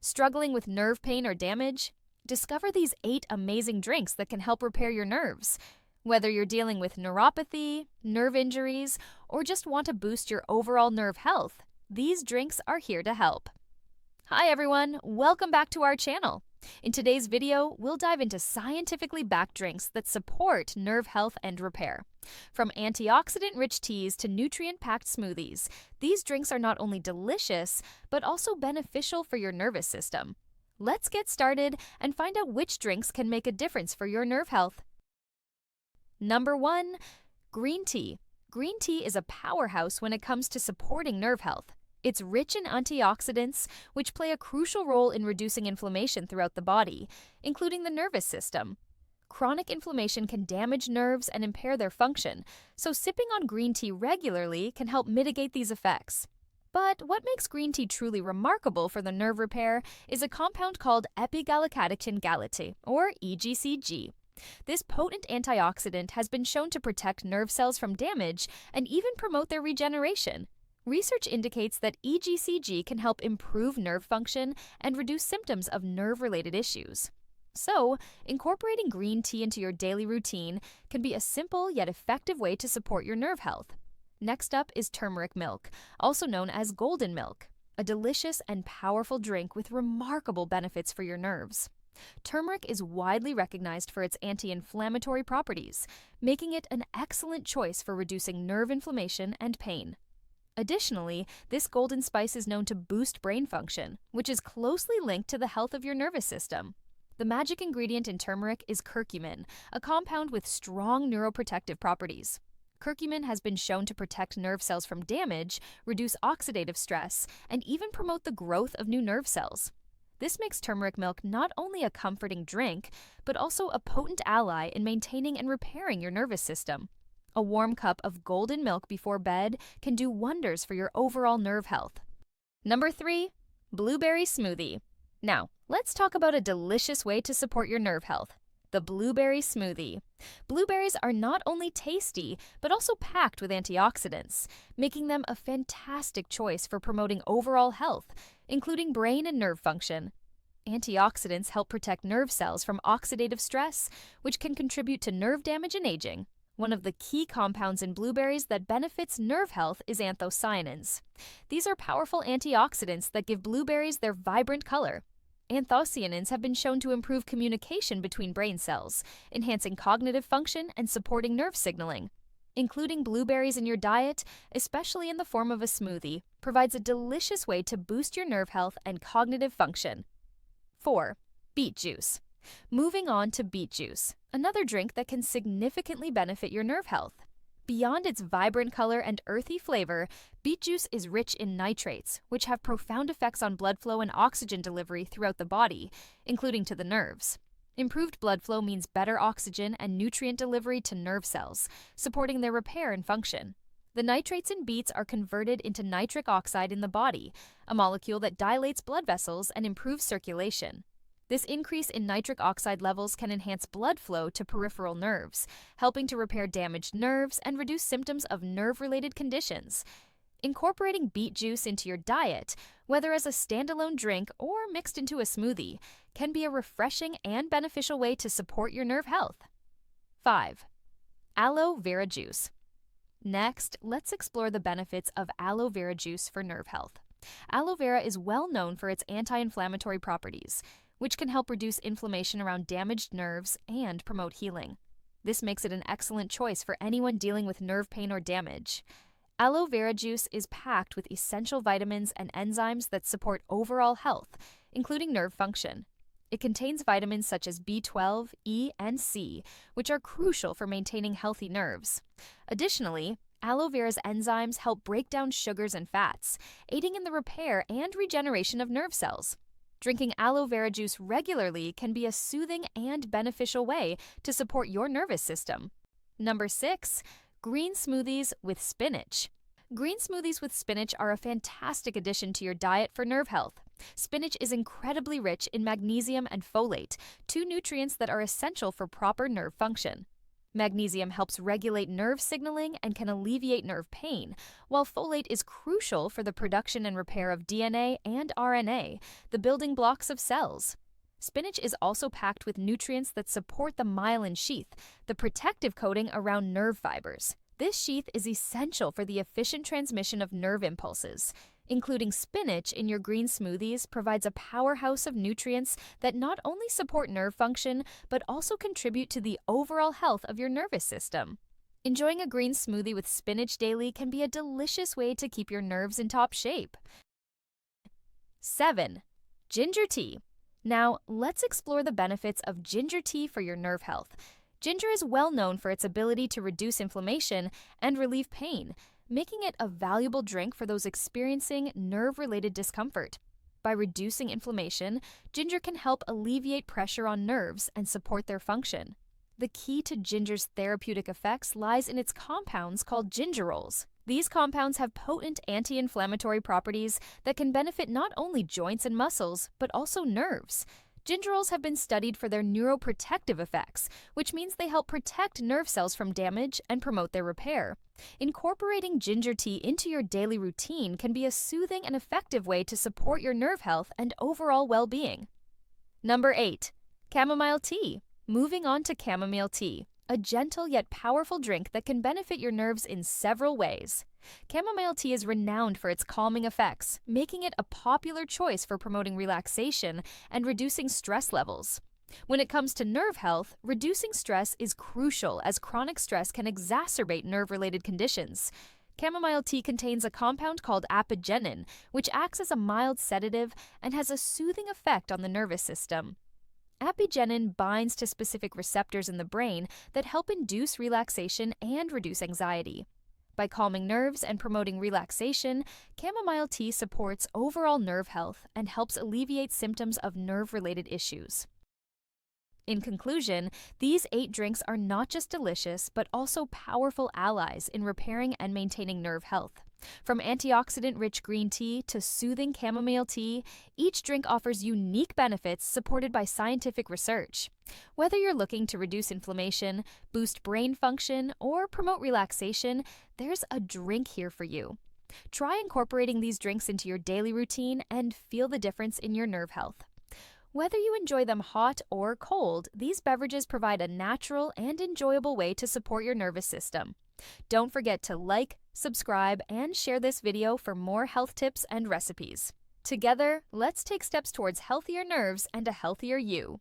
Struggling with nerve pain or damage? Discover these 8 amazing drinks that can help repair your nerves. Whether you're dealing with neuropathy, nerve injuries, or just want to boost your overall nerve health, these drinks are here to help. Hi everyone, welcome back to our channel. In today's video, we'll dive into scientifically backed drinks that support nerve health and repair. From antioxidant-rich teas to nutrient-packed smoothies, these drinks are not only delicious, but also beneficial for your nervous system. Let's get started and find out which drinks can make a difference for your nerve health. Number 1. Green tea. Green tea is a powerhouse when it comes to supporting nerve health. It's rich in antioxidants, which play a crucial role in reducing inflammation throughout the body, including the nervous system. Chronic inflammation can damage nerves and impair their function, so sipping on green tea regularly can help mitigate these effects. But what makes green tea truly remarkable for the nerve repair is a compound called epigallocatechin gallate, or EGCG. This potent antioxidant has been shown to protect nerve cells from damage and even promote their regeneration. Research indicates that EGCG can help improve nerve function and reduce symptoms of nerve-related issues. So, incorporating green tea into your daily routine can be a simple yet effective way to support your nerve health. Next up is turmeric milk, also known as golden milk, a delicious and powerful drink with remarkable benefits for your nerves. Turmeric is widely recognized for its anti-inflammatory properties, making it an excellent choice for reducing nerve inflammation and pain. Additionally, this golden spice is known to boost brain function, which is closely linked to the health of your nervous system. The magic ingredient in turmeric is curcumin, a compound with strong neuroprotective properties. Curcumin has been shown to protect nerve cells from damage, reduce oxidative stress, and even promote the growth of new nerve cells. This makes turmeric milk not only a comforting drink, but also a potent ally in maintaining and repairing your nervous system. A warm cup of golden milk before bed can do wonders for your overall nerve health. Number 3. Blueberry smoothie. Now, let's talk about a delicious way to support your nerve health. The blueberry smoothie. Blueberries are not only tasty, but also packed with antioxidants, making them a fantastic choice for promoting overall health, including brain and nerve function. Antioxidants help protect nerve cells from oxidative stress, which can contribute to nerve damage and aging. One of the key compounds in blueberries that benefits nerve health is anthocyanins. These are powerful antioxidants that give blueberries their vibrant color. Anthocyanins have been shown to improve communication between brain cells, enhancing cognitive function and supporting nerve signaling. Including blueberries in your diet, especially in the form of a smoothie, provides a delicious way to boost your nerve health and cognitive function. 4. Beet juice. Moving on to beet juice, another drink that can significantly benefit your nerve health. Beyond its vibrant color and earthy flavor, beet juice is rich in nitrates, which have profound effects on blood flow and oxygen delivery throughout the body, including to the nerves. Improved blood flow means better oxygen and nutrient delivery to nerve cells, supporting their repair and function. The nitrates in beets are converted into nitric oxide in the body, a molecule that dilates blood vessels and improves circulation. This increase in nitric oxide levels can enhance blood flow to peripheral nerves, helping to repair damaged nerves and reduce symptoms of nerve-related conditions. Incorporating beet juice into your diet, whether as a standalone drink or mixed into a smoothie, can be a refreshing and beneficial way to support your nerve health. 5. Aloe vera juice. Next, let's explore the benefits of aloe vera juice for nerve health. Aloe vera is well known for its anti-inflammatory properties, which can help reduce inflammation around damaged nerves and promote healing. This makes it an excellent choice for anyone dealing with nerve pain or damage. Aloe vera juice is packed with essential vitamins and enzymes that support overall health, including nerve function. It contains vitamins such as B12, E, and C, which are crucial for maintaining healthy nerves. Additionally, aloe vera's enzymes help break down sugars and fats, aiding in the repair and regeneration of nerve cells. Drinking aloe vera juice regularly can be a soothing and beneficial way to support your nervous system. Number 6. Green smoothies with spinach. Green smoothies with spinach are a fantastic addition to your diet for nerve health. Spinach is incredibly rich in magnesium and folate, two nutrients that are essential for proper nerve function. Magnesium helps regulate nerve signaling and can alleviate nerve pain, while folate is crucial for the production and repair of DNA and RNA, the building blocks of cells. Spinach is also packed with nutrients that support the myelin sheath, the protective coating around nerve fibers. This sheath is essential for the efficient transmission of nerve impulses. Including spinach in your green smoothies provides a powerhouse of nutrients that not only support nerve function, but also contribute to the overall health of your nervous system. Enjoying a green smoothie with spinach daily can be a delicious way to keep your nerves in top shape. 7. Ginger tea. Now, let's explore the benefits of ginger tea for your nerve health. Ginger is well known for its ability to reduce inflammation and relieve pain, making it a valuable drink for those experiencing nerve-related discomfort. By reducing inflammation, ginger can help alleviate pressure on nerves and support their function. The key to ginger's therapeutic effects lies in its compounds called gingerols. These compounds have potent anti-inflammatory properties that can benefit not only joints and muscles, but also nerves. Gingerols have been studied for their neuroprotective effects, which means they help protect nerve cells from damage and promote their repair. Incorporating ginger tea into your daily routine can be a soothing and effective way to support your nerve health and overall well-being. Number 8. Chamomile tea. Moving on to chamomile tea, a gentle yet powerful drink that can benefit your nerves in several ways. Chamomile tea is renowned for its calming effects, making it a popular choice for promoting relaxation and reducing stress levels. When it comes to nerve health, reducing stress is crucial as chronic stress can exacerbate nerve-related conditions. Chamomile tea contains a compound called apigenin, which acts as a mild sedative and has a soothing effect on the nervous system. Apigenin binds to specific receptors in the brain that help induce relaxation and reduce anxiety. By calming nerves and promoting relaxation, chamomile tea supports overall nerve health and helps alleviate symptoms of nerve-related issues. In conclusion, these 8 drinks are not just delicious, but also powerful allies in repairing and maintaining nerve health. From antioxidant-rich green tea to soothing chamomile tea, each drink offers unique benefits supported by scientific research. Whether you're looking to reduce inflammation, boost brain function, or promote relaxation, there's a drink here for you. Try incorporating these drinks into your daily routine and feel the difference in your nerve health. Whether you enjoy them hot or cold, these beverages provide a natural and enjoyable way to support your nervous system. Don't forget to like, subscribe, and share this video for more health tips and recipes. Together, let's take steps towards healthier nerves and a healthier you.